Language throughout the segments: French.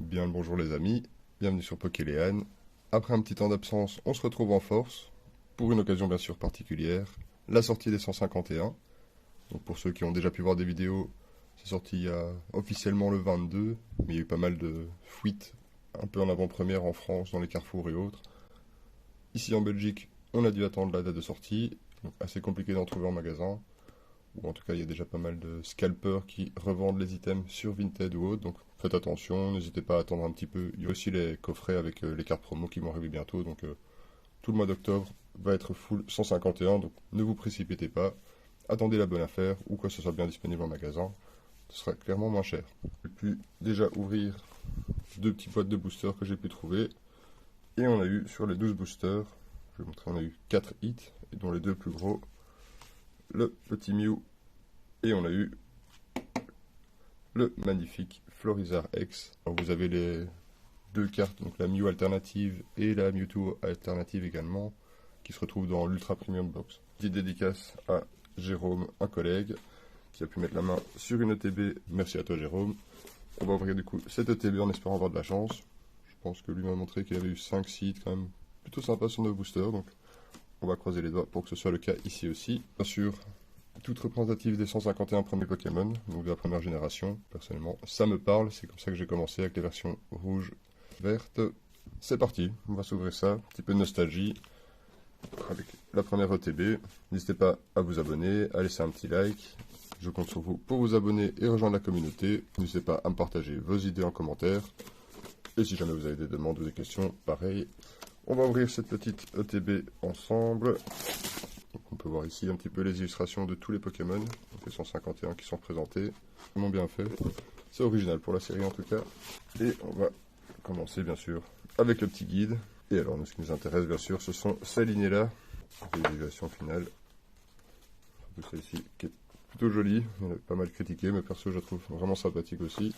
Bien le bonjour les amis, bienvenue sur Pokéléane. Après un petit temps d'absence, on se retrouve en force, pour une occasion bien sûr particulière, la sortie des 151. Donc pour ceux qui ont déjà pu voir des vidéos, c'est sorti officiellement le 22, mais il y a eu pas mal de fuites, un peu en avant-première en France, dans les carrefours et autres. Ici en Belgique, on a dû attendre la date de sortie, donc assez compliqué d'en trouver en magasin. Ou en tout cas, il y a déjà pas mal de scalpers qui revendent les items sur Vinted ou autre, donc faites attention, n'hésitez pas à attendre un petit peu. Il y a aussi les coffrets avec les cartes promo qui vont arriver bientôt, donc tout le mois d'octobre va être full 151, donc ne vous précipitez pas, attendez la bonne affaire ou que ce soit bien disponible en magasin, ce sera clairement moins cher. J'ai pu déjà ouvrir deux petites boîtes de boosters que j'ai pu trouver, et on a eu sur les 12 boosters, je vais vous montrer, on a eu 4 hits, et dont les deux plus gros, le petit Mew, et on a eu le magnifique Florizarre X. Alors vous avez les deux cartes, donc la Mew alternative et la Mewtwo alternative également, qui se retrouvent dans l'Ultra Premium Box. Petite dédicace à Jérôme, un collègue, qui a pu mettre la main sur une ETB. Merci à toi Jérôme. On va ouvrir du coup cette ETB en espérant avoir de la chance. Je pense que lui m'a montré qu'il avait eu 5 sites quand même plutôt sympa sur nos boosters, donc on va croiser les doigts pour que ce soit le cas ici aussi. Bien sûr, toute représentative des 151 premiers Pokémon, donc de la première génération, personnellement. Ça me parle, c'est comme ça que j'ai commencé avec les versions rouges, vertes. C'est parti, on va s'ouvrir ça, un petit peu de nostalgie avec la première ETB. N'hésitez pas à vous abonner, à laisser un petit like. Je compte sur vous pour vous abonner et rejoindre la communauté. N'hésitez pas à me partager vos idées en commentaire. Et si jamais vous avez des demandes ou des questions, pareil. On va ouvrir cette petite ETB ensemble. Donc on peut voir ici un petit peu les illustrations de tous les Pokémon, donc les 151 qui sont présentés. Vraiment bien fait. C'est original pour la série en tout cas. Et on va commencer bien sûr avec le petit guide. Et alors, ce qui nous intéresse bien sûr, ce sont ces lignées-là. L'évaluation finale. Celle-ci qui est plutôt jolie. Il y en a pas mal critiqué, mais perso je la trouve vraiment sympathique aussi.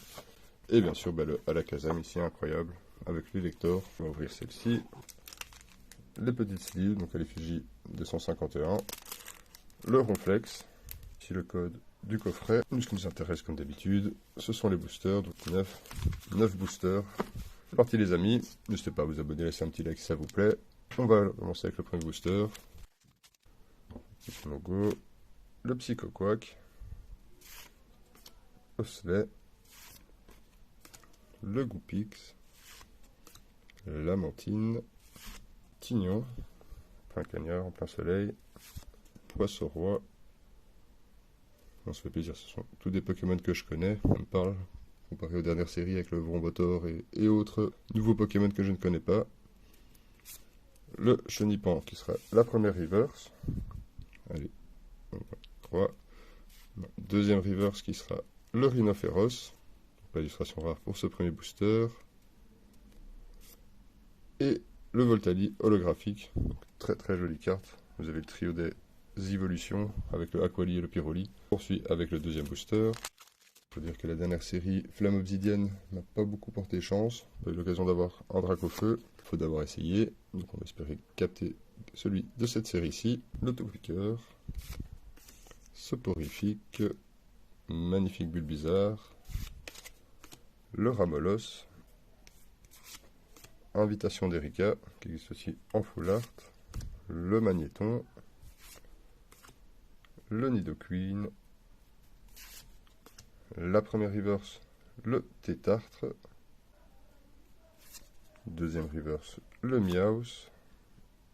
Et bien sûr, le Alakazam ici, incroyable, avec les lecteurs. On va ouvrir celle-ci. Les petites sleeves, donc à l'effigie des 151. Le Ronflex. Ici le code du coffret. Ce qui nous intéresse comme d'habitude, ce sont les boosters. Donc 9 boosters. C'est parti les amis. N'hésitez pas à vous abonner, laisser un petit like si ça vous plaît. On va commencer avec le premier booster. Le logo. Le Psychoquack. Osley. Le Goupix. La Mantine. Tignon. Plein cagnard en plein soleil. Poisson-roi. On se fait plaisir, ce sont tous des Pokémon que je connais. Ça me parle, comparé aux dernières séries avec le Vrombotor et autres nouveaux Pokémon que je ne connais pas. Le Chenipan qui sera la première reverse. Allez, on va 3. Deuxième reverse qui sera le Rhinophéros. L'illustration rare pour ce premier booster. Et le Voltali holographique. Donc, très très jolie carte. Vous avez le trio des évolutions avec le Aquali et le Pyroli. On poursuit avec le deuxième booster. Il faut dire que la dernière série, Flamme Obsidienne, n'a pas beaucoup porté chance. On a eu l'occasion d'avoir un Dracofeu. Il faut d'abord essayer. Donc on va espérer capter celui de cette série-ci. Le Topiqueur. Soporifique. Magnifique Bulbizarre. Le Ramolos. Invitation d'Erika, qui existe aussi en full art. Le Magnéton. Le Nidoqueen. La première reverse, le Tétartre. Deuxième reverse, le Miaus.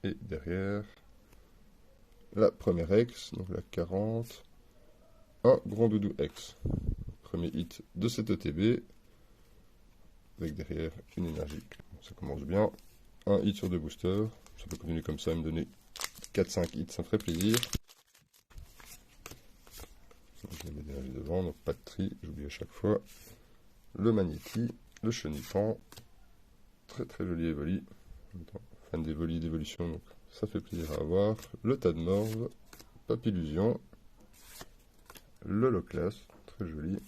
Et derrière, la première X, donc la 40. Un Grondoudou X. Premier hit de cette ETB. Avec derrière une énergie. Ça commence bien. Un hit sur deux boosters. Ça peut continuer comme ça et me donner 4-5 hits, ça me ferait plaisir. Je les mets derrière devant, donc pas de tri, j'oublie à chaque fois. Le Magnéti, le Chenipan. Très très joli Evoli. Fan d'Evoli d'évolution, donc ça fait plaisir à avoir. Le Tadmorve, Papillusion. Le Loclas, très joli.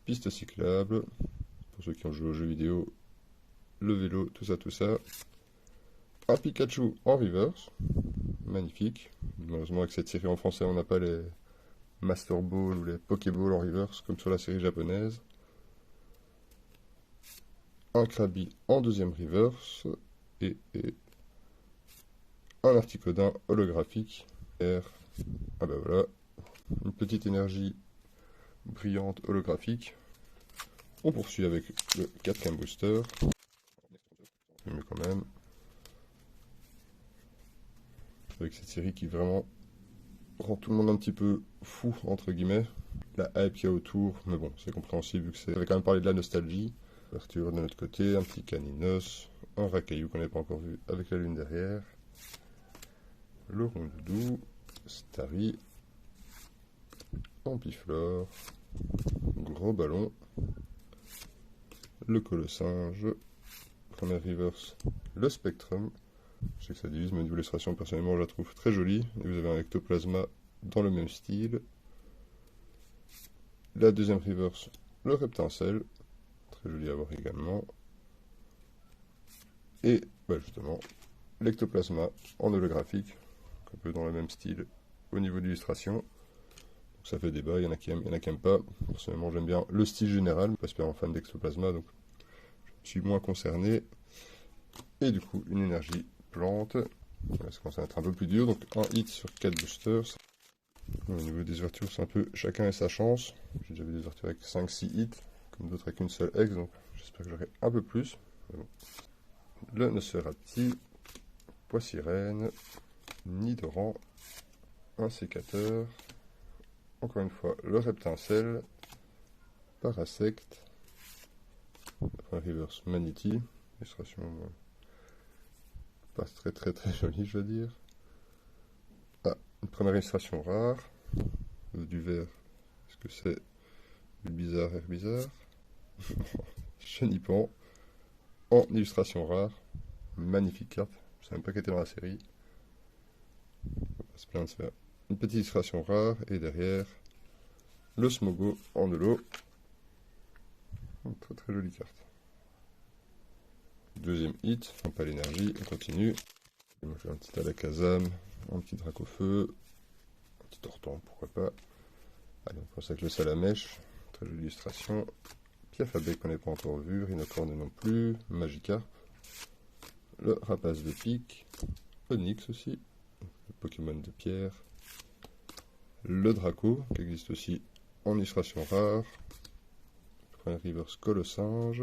Piste cyclable. Pour ceux qui ont joué aux jeux vidéo, le vélo, tout ça, tout ça. Un Pikachu en reverse, magnifique. Malheureusement avec cette série en français, on n'a pas les Master Ball ou les Pokéball en reverse, comme sur la série japonaise. un Krabi en deuxième reverse et un Articodin holographique. Ah bah voilà, une petite énergie brillante holographique. On poursuit avec le 4ème booster. Mieux quand même. Avec cette série qui vraiment rend tout le monde un petit peu fou, entre guillemets. La hype qu'il y a autour, mais bon, c'est compréhensible vu que c'est... On avait quand même parlé de la nostalgie. Ouverture de notre côté, un petit Caninos, un Rakaillou qu'on n'avait pas encore vu avec la lune derrière. Le Rondoudou, Starry, Ampiflore, Gros Ballon, le Colossinge, première reverse, le Spectrum. Je sais que ça divise, mais au niveau de l'illustration, personnellement, je la trouve très jolie. Et vous avez un Ectoplasma dans le même style. La deuxième reverse, le Reptincelle, très joli à voir également. Et bah justement, l'Ectoplasma en holographique, un peu dans le même style au niveau de l'illustration. Ça fait débat, il y en a qui aiment, il y en a qui n'aiment pas. Personnellement, j'aime bien le style général, pas spécialement fan d'Ectoplasma, donc je suis moins concerné. Et du coup, une énergie plante. Ça commence à être un peu plus dur, donc un hit sur 4 boosters. Au niveau des ouvertures, c'est un peu chacun et sa chance. J'ai déjà vu des ouvertures avec 5-6 hits, comme d'autres avec une seule ex, donc j'espère que j'aurai un peu plus. Bon. Le Nosferati, Poissirène, Nidoran, un sécateur, encore une fois le Reptincelle, Parasect, un reverse Manity, illustration pas très jolie, je veux dire. Ah, une première illustration rare, du vert, est-ce que c'est du bizarre et bizarre? Chenipan, en illustration rare, magnifique carte, je ne savais même pas qu'elle était dans la série. On va se plaindre de se faire une petite illustration rare, et derrière, le Smogo en holo. Très jolie carte. Deuxième hit, on pas l'énergie, on continue. On va faire un petit Alakazam, un petit Dracofeu, un petit Tortan, pourquoi pas. Allez, on passe avec le Salamèche, très jolie illustration. Piafabec qu'on n'a pas encore vu, Rhinocorne non plus, Magikarp, le Rapace de pique, Onyx aussi, le Pokémon de pierre, le Draco, qui existe aussi en illustration rare, premier reverse Colossinge,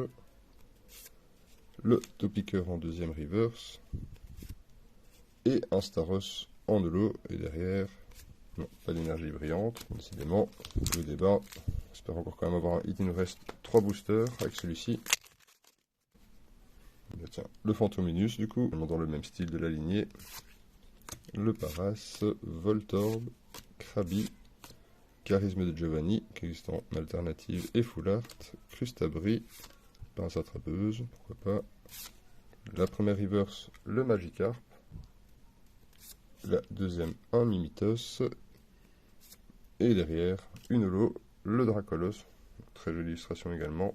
le Topiqueur en deuxième reverse, et un Staros en holo, et derrière, non, pas d'énergie brillante, décidément, le débat, j'espère encore quand même avoir un hit, il nous reste 3 boosters avec celui-ci. Tiens, le Fantominus du coup, dans le même style de la lignée, le Paras, Voltorb, Krabi, Charisme de Giovanni, qui existe en alternative et full art, Crustabri, Pince attrapeuse, pourquoi pas. La première reverse, le Magikarp. La deuxième, un Mimitos. Et derrière, une holo, le Dracolos. Très jolie illustration également.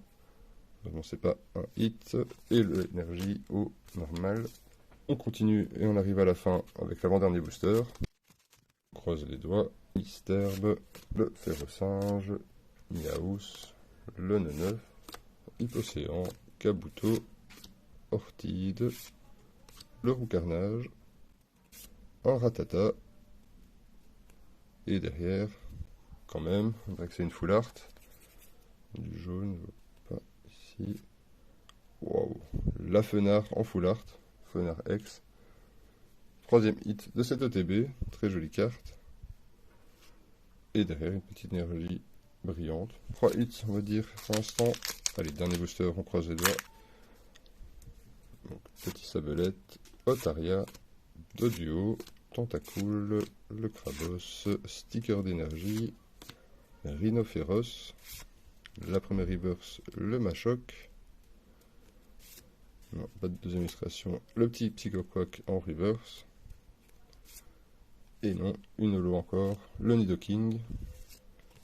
Non, c'est pas un hit. Et l'énergie au normal. On continue et on arrive à la fin avec l'avant-dernier booster. On croise les doigts. Misterbe, le Ferrosinge, Miaus, le Neneuf, Hypocéan, Kabuto, Ortide, le Roucarnage, un Ratata, et derrière, quand même, on dirait que c'est une full art, du jaune, je vois pas ici, waouh, la Fenard en full art, Fenard X, troisième hit de cette ETB, très jolie carte, et derrière une petite énergie brillante, 3 hits on va dire pour l'instant, allez, dernier booster, on croise les doigts. Donc, petit Sabelette, Otaria, Doduo, Tentacool, le Crabos, Sticker d'énergie, Rhinophéros, la première reverse, le Machoc, non, pas de deuxième illustration, le petit Psychoquack en reverse, et non, une holo encore, le Nidoking,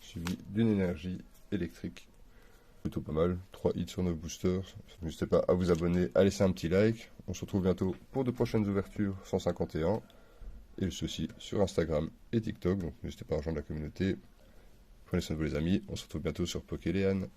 suivi d'une énergie électrique. Plutôt pas mal, 3 hits sur nos boosters. N'hésitez pas à vous abonner, à laisser un petit like. On se retrouve bientôt pour de prochaines ouvertures 151. Et ceci sur Instagram et TikTok. Donc n'hésitez pas à rejoindre la communauté. Prenez soin de vous les amis. On se retrouve bientôt sur Pokéléane.